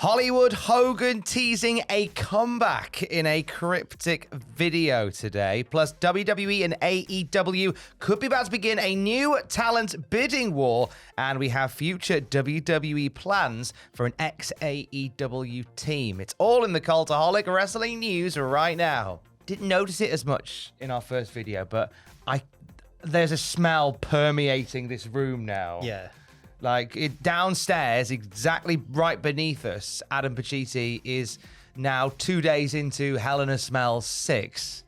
Hollywood Hogan teasing a comeback in a Cryptic video today. Plus, WWE and AEW could be about to begin a new talent bidding war. And we have future WWE plans for an ex-AEW team. It's all in the Cultaholic wrestling news right now. Didn't notice it as much in our first video, but there's a smell permeating this room now. Yeah. Like, downstairs, exactly right beneath us, Adam Pacitti is now 2 days into Hell in a Smell 6.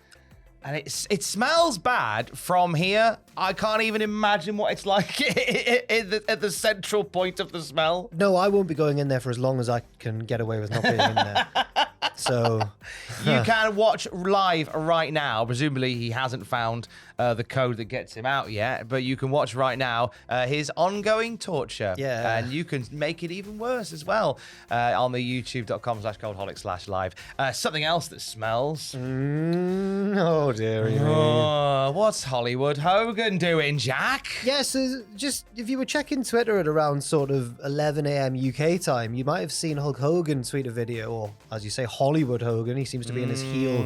And it smells bad from here. I can't even imagine what it's like at the central point of the smell. No, I won't be going in there for as long as I can get away with not being in there. So you can watch live right now. Presumably he hasn't found the code that gets him out yet, but you can watch right now his ongoing torture. Yeah. And you can make it even worse as well on the youtube.com/cultaholic/live. Something else that smells. Oh, dearie. Oh, what's Hollywood Hogan doing, Jack? Yeah, so just if you were checking Twitter at around sort of 11 a.m. UK time, you might have seen Hulk Hogan tweet a video, or as you say, Hollywood Hogan. He seems to be in his heel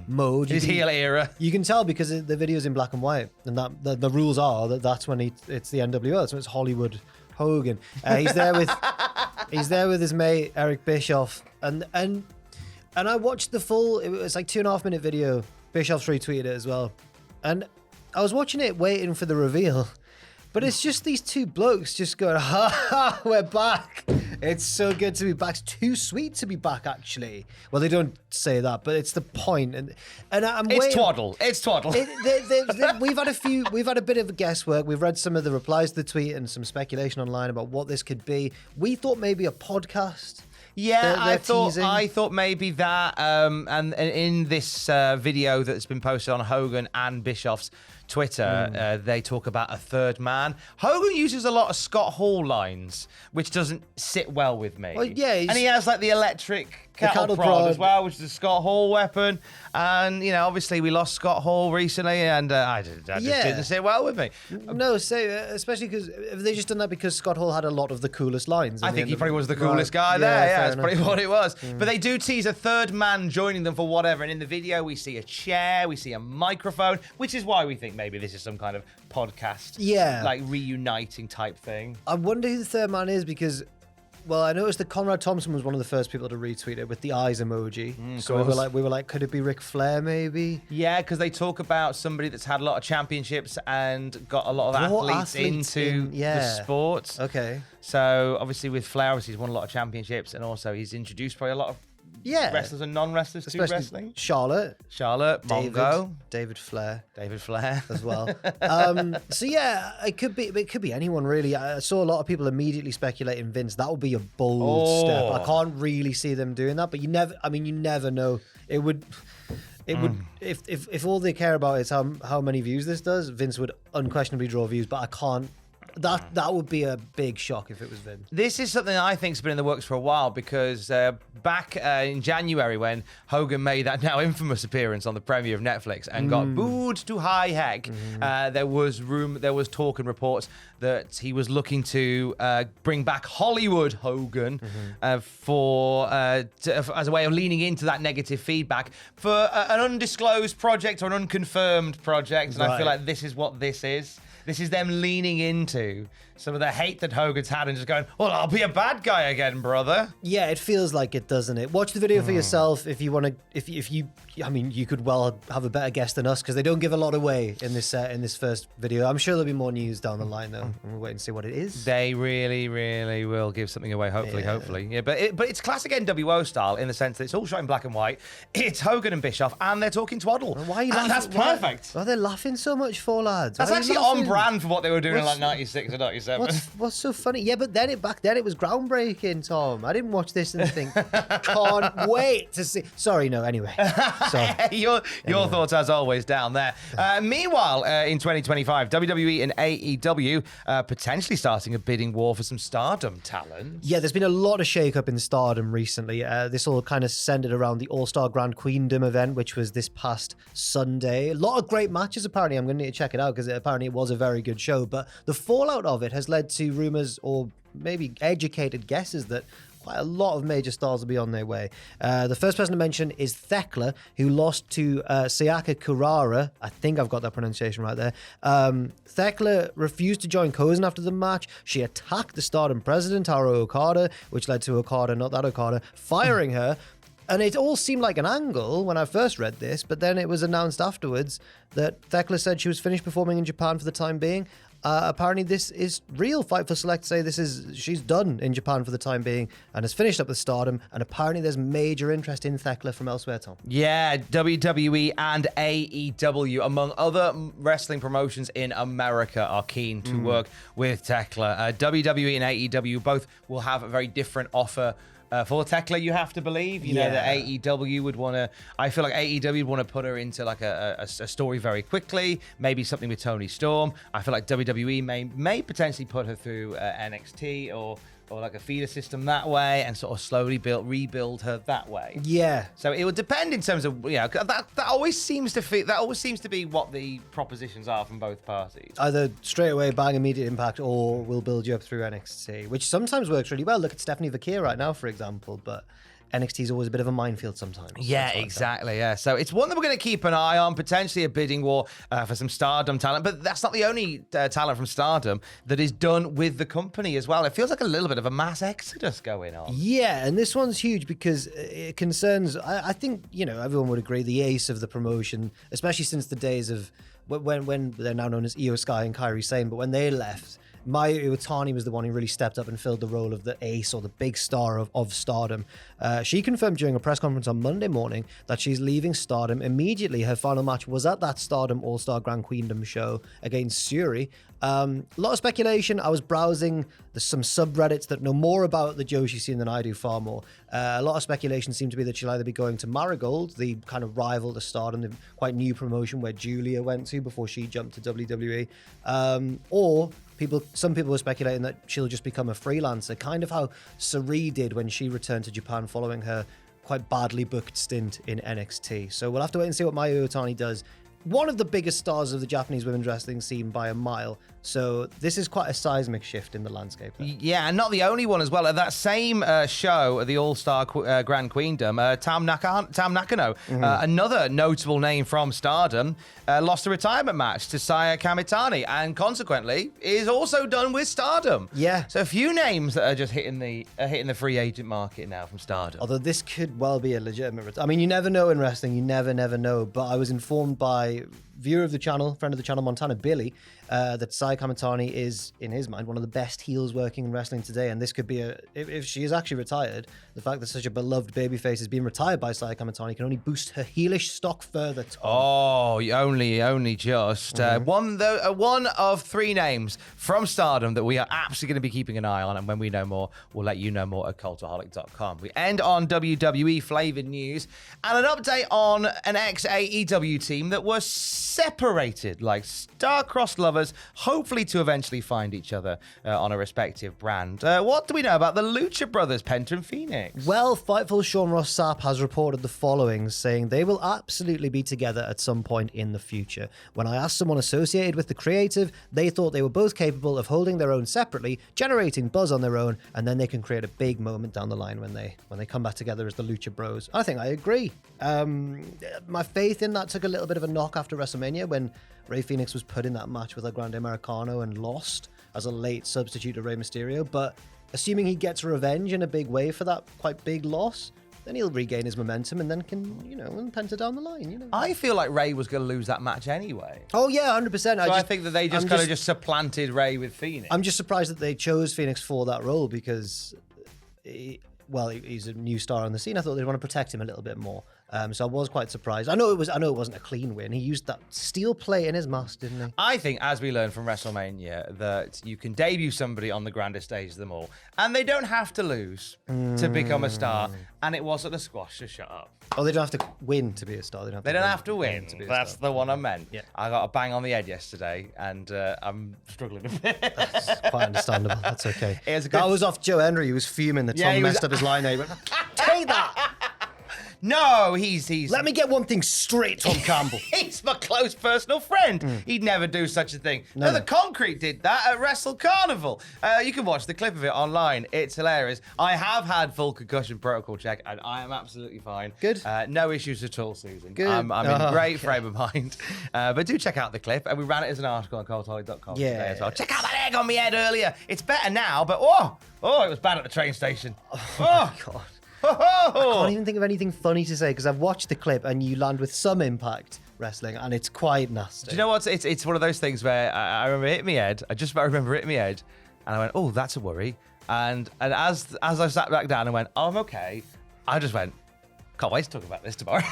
mode. His heel era. You can tell because the video's in black and white, and that the rules are that's when it's the NWO, so it's Hollywood Hogan. He's there with his mate Eric Bischoff, and I watched the full. It was like 2.5 minute video. Bischoff's retweeted it as well, and I was watching it waiting for the reveal, but it's just these two blokes just going, ha, we're back. It's so good to be back. It's too sweet to be back, actually. Well, they don't say that, but it's the point. And I'm waiting. It's twaddle. It's twaddle. We've had a bit of guesswork. We've read some of the replies to the tweet and some speculation online about what this could be. We thought maybe a podcast. Yeah, I thought maybe that. And in this video that's been posted on Hogan and Bischoff's Twitter, they talk about a third man. Hogan uses a lot of Scott Hall lines, which doesn't sit well with me. Well, yeah, and he has like the electric cattle prod as well, which is a Scott Hall weapon. And, you know, obviously we lost Scott Hall recently, and I just didn't sit well with me. No, especially because they just done that because Scott Hall had a lot of the coolest lines. I think he probably was the coolest guy there. Yeah, that's probably what it was. But they do tease a third man joining them for whatever. And in the video, we see a chair, we see a microphone, which is why we think maybe this is some kind of podcast, like reuniting type thing. I wonder who the third man is because, well, I noticed that Conrad Thompson was one of the first people to retweet it with the eyes emoji. So we were like, could it be Ric Flair maybe? Yeah, because they talk about somebody that's had a lot of championships and got a lot of athletes into the sport. Okay. So obviously with Flair, he's won a lot of championships, and also he's introduced probably a lot of wrestlers and non-wrestlers to wrestling. Charlotte, Mongo, David Flair as well. So yeah, it could be anyone really. I saw a lot of people immediately speculating Vince. That would be a bold step. I can't really see them doing that, but you never know. It would if all they care about is how many views this does, Vince would unquestionably draw views, but I can't. That would be a big shock if it was Vince. This is something I think's been in the works for a while because back in January when Hogan made that now infamous appearance on the premiere of Netflix and got booed to high heck, there was talk and reports that he was looking to bring back Hollywood Hogan as a way of leaning into that negative feedback for an undisclosed project or an unconfirmed project, and I feel like this is what this is. This is them leaning into some of the hate that Hogan's had and just going, well, I'll be a bad guy again, brother. Yeah, it feels like it, doesn't it? Watch the video for yourself if you want to. If you, I mean, you could well have a better guess than us because they don't give a lot away in this first video. I'm sure there'll be more news down the line though. We'll wait and see what it is. They really, really will give something away. Hopefully. Yeah, but it's classic NWO style in the sense that it's all shot in black and white. It's Hogan and Bischoff, and they're talking twaddle. Why are you laughing? That's perfect. Why are they laughing so much for, lads? That's actually on brand for what they were doing in like 96 or 97. What's so funny? Yeah, but back then it was groundbreaking, Tom. I didn't watch this and think, can't wait to see. Sorry, no, anyway. Your thoughts, as always, down there. Meanwhile, in 2025, WWE and AEW potentially starting a bidding war for some Stardom talent. Yeah, there's been a lot of shake-up in Stardom recently. This all kind of centered around the All-Star Grand Queendom event, which was this past Sunday. A lot of great matches, apparently. I'm going to need to check it out because apparently it was a very good show. But the fallout of it has led to rumors or maybe educated guesses that quite a lot of major stars will be on their way. The first person to mention is Thekla, who lost to Sayaka Kurara. I think I've got that pronunciation right there. Thekla refused to join Kozan after the match. She attacked the Stardom president, Haru Okada, which led to Okada, not that Okada, firing her. And it all seemed like an angle when I first read this, but then it was announced afterwards that Thekla said she was finished performing in Japan for the time being. Apparently this is real. Fightful Select say she's done in Japan for the time being and has finished up with Stardom, and apparently there's major interest in Thekla from elsewhere, Tom. Yeah, WWE and AEW, among other wrestling promotions in America, are keen to work with Thekla. WWE and AEW both will have a very different offer. For Thekla, you have to believe, you know, that AEW would want to, I feel like AEW would want to put her into like a story very quickly, maybe something with Toni Storm. I feel like WWE may potentially put her through NXT or like a feeder system that way and sort of slowly rebuild her that way. Yeah. So it would depend in terms of, that always seems to be what the propositions are from both parties. Either straight away bang immediate impact, or we'll build you up through NXT, which sometimes works really well. Look at Stephanie Vakir right now, for example, but NXT is always a bit of a minefield sometimes. Yeah, exactly. Yeah, so it's one that we're going to keep an eye on, potentially a bidding war for some Stardom talent, but that's not the only talent from Stardom that is done with the company as well. It feels like a little bit of a mass exodus going on. Yeah, and this one's huge because it concerns, I think, everyone would agree, the ace of the promotion, especially since the days of when they're now known as Io Sky and Kairi Sane, but when they left, Mayu Iwatani was the one who really stepped up and filled the role of the ace or the big star of Stardom. She confirmed during a press conference on Monday morning that she's leaving Stardom immediately. Her final match was at that Stardom All-Star Grand Queendom show against Syuri. A lot of speculation. I was browsing some subreddits that know more about the Joshi scene than I do, far more. A lot of speculation seemed to be that she'll either be going to Marigold, the kind of rival to Stardom, the quite new promotion where Julia went to before she jumped to WWE, or some people were speculating that she'll just become a freelancer, kind of how Sarii did when she returned to Japan following her quite badly booked stint in NXT. So we'll have to wait and see what Mayu Iwatani does. One of the biggest stars of the Japanese women's wrestling scene by a mile. So this is quite a seismic shift in the landscape there. Yeah, and not the only one as well. At that same show, the All-Star Grand Queendom, Tam Nakano, another notable name from Stardom, lost a retirement match to Saya Kamitani, and consequently is also done with Stardom. Yeah. So a few names that are just hitting the free agent market now from Stardom. Although this could well be a legitimate I mean, you never know in wrestling. You never know. But I was informed by viewer of the channel, friend of the channel, Montana Billy, that Saya Kamitani is, in his mind, one of the best heels working in wrestling today. And this could be if she is actually retired, the fact that such a beloved babyface is being retired by Saya Kamitani can only boost her heelish stock further, Tom. Oh, only just. One of three names from Stardom that we are absolutely going to be keeping an eye on. And when we know more, we'll let you know more at Cultaholic.com. We end on WWE flavored news and an update on an ex-AEW team that was separated like star-crossed lovers, hopefully to eventually find each other on a respective brand. What do we know about the Lucha Brothers, Penta and Phoenix? Well, Fightful Sean Ross Sapp has reported the following, saying they will absolutely be together at some point in the future. When I asked someone associated with the creative, they thought they were both capable of holding their own separately, generating buzz on their own, and then they can create a big moment down the line when they come back together as the Lucha Bros. I think I agree. My faith in that took a little bit of a knock after WrestleMania when Rey Fenix was put in that match with El Grande Americano and lost as a late substitute to Rey Mysterio. But assuming he gets revenge in a big way for that quite big loss, then he'll regain his momentum and then can, Penta down the line, I feel like Rey was going to lose that match anyway. Oh, yeah, 100%. So I think that they just supplanted Rey with Phoenix. I'm just surprised that they chose Phoenix for that role because, he's a new star on the scene. I thought they'd want to protect him a little bit more. So I was quite surprised. I know it wasn't a clean win. He used that steel plate in his mask, didn't he? I think, as we learned from WrestleMania, that you can debut somebody on the grandest stage of them all, and they don't have to lose to become a star. And it wasn't a squash, to shut up. Oh, they don't have to win to be a star. They don't have to win to be a star. That's the one I meant. Yeah. I got a bang on the head yesterday, and I'm struggling a bit. That's quite understandable. That's okay. That was off Joe Henry. He was fuming that Tom messed up his line there. He went, take that! No, he's. Let me get one thing straight, Tom Campbell. He's my close personal friend. He'd never do such a thing. No, the No. Concrete did that at Wrestle Carnival. You can watch the clip of it online. It's hilarious. I have had full concussion protocol check, and I am absolutely fine. Good. No issues at all, Susan. Good. I'm in great Okay. frame of mind. But do check out the clip, and we ran it as an article on Cultaholic.com Yeah. today as well. Check out that egg on my head earlier. It's better now, but it was bad at the train station. Oh, God. oh. I can't even think of anything funny to say because I've watched the clip and you land with some Impact Wrestling and it's quite nasty. Do you know what? It's one of those things where I remember hitting my head. I just about remember hitting my head, and I went, "Oh, that's a worry." And as I sat back down and went, "Oh, I'm okay," I just went, "Can't wait to talk about this tomorrow."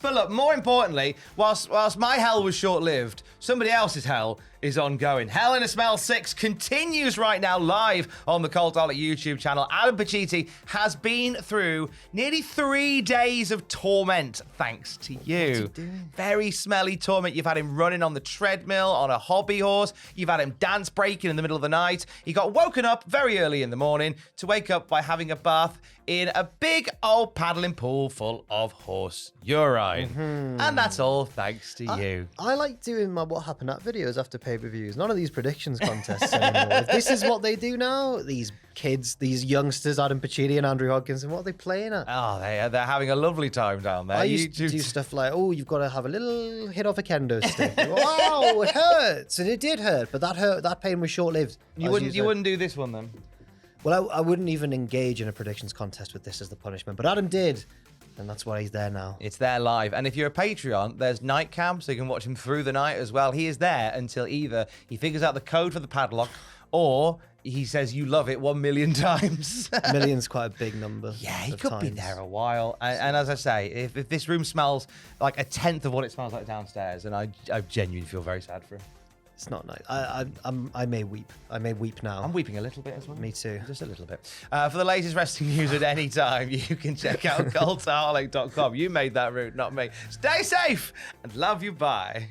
But look, more importantly, whilst my hell was short-lived, somebody else's hell is ongoing. Hell in a Smell 6 continues right now live on the Cultaholic YouTube channel. Adam Pacitti has been through nearly 3 days of torment, thanks to you. Very smelly torment. You've had him running on the treadmill, on a hobby horse. You've had him dance breaking in the middle of the night. He got woken up very early in the morning to wake up by having a bath in a big old paddling pool full of horse urine. And that's all thanks to you. I like doing my What Happened At videos after pay-per-views. None of these predictions contests anymore. If this is what they do now, these kids, these youngsters, Adam Pacitti and Andrew Hodgins, and what are they playing at? Oh, they're having a lovely time down there. I used to do stuff like, you've got to have a little hit off a kendo stick. Wow, it hurts. And it did hurt, but that pain was short-lived. You wouldn't do this one then? Well, I wouldn't even engage in a predictions contest with this as the punishment, but Adam did, and that's why he's there now. It's there live. And if you're a Patreon, there's night cam, so you can watch him through the night as well. He is there until either he figures out the code for the padlock or he says you love it 1 million times. Million's quite a big number. Yeah, he of could be times. there a while. And as I say, if this room smells like a tenth of what it smells like downstairs, and I genuinely feel very sad for him. It's not nice. I may weep. I may weep now. I'm weeping a little bit as well. Me too. Just a little bit. For the latest wrestling news at any time, you can check out cultaholic.com. You made that route, not me. Stay safe and love you. Bye.